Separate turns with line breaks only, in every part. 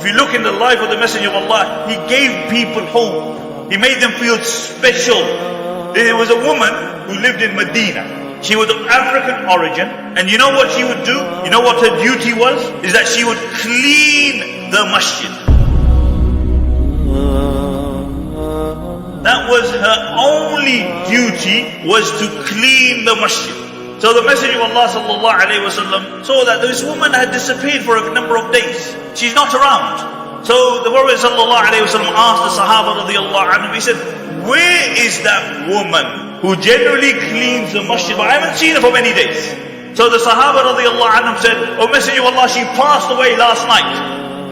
If you look in the life of the Messenger of Allah, he gave people hope. He made them feel special. There was a woman who lived in Medina. She was of African origin, and you know what she would do? You know what her duty was? Is that she would clean the masjid. That was her only duty, was to clean the masjid. So the Messenger of Allah sallallahu alaihi wasallam saw that this woman had disappeared for a number of days. She's not around. So the Prophet sallallahu alaihi wasallam asked the Sahaba radiyallahu anhum, he said, where is that woman who generally cleans the masjid? But I haven't seen her for many days. So the Sahaba radiyallahu anhum said, O Messenger of Allah, she passed away last night,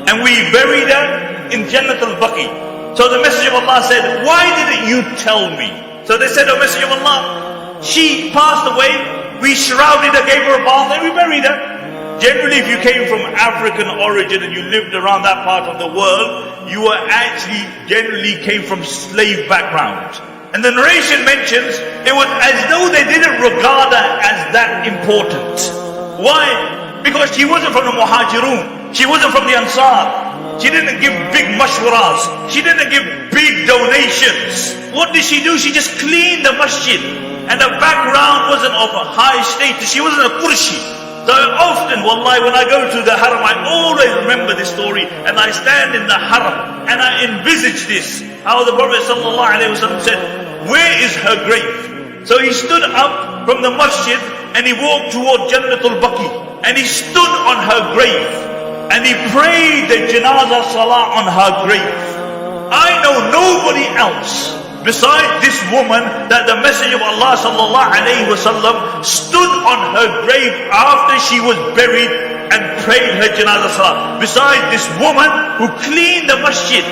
and we buried her in Jannat al-Baqi. So the Messenger of Allah said, why didn't you tell me? So they said, O Messenger of Allah, she passed away, we shrouded her, gave her a bath, and we buried her. Generally, if you came from African origin and you lived around that part of the world, you were actually generally came from slave background. And the narration mentions it was as though they didn't regard her as that important. Why? Because she wasn't from the Muhajirun. She wasn't from the Ansar. She didn't give big mashwaras. She didn't give big donations. What did she do? She just cleaned the masjid. And her background wasn't of a high status. She wasn't a Qurshi. So often, wallahi, when I go to the haram, I always remember this story, and I stand in the haram, and I envisage this, how the Prophet ﷺ said, where is her grave? So he stood up from the masjid, and he walked toward Jannatul Baqi, and he stood on her grave, and he prayed the janazah salah on her grave. I know nobody else besides this woman that the Messenger of Allah ﷺ stood on her grave after she was buried and prayed her janazah salah. Besides this woman who cleaned the masjid.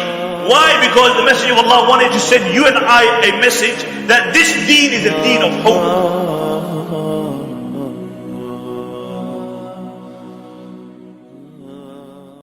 Why? Because the Messenger of Allah wanted to send you and I a message that this deen is a deen of hope.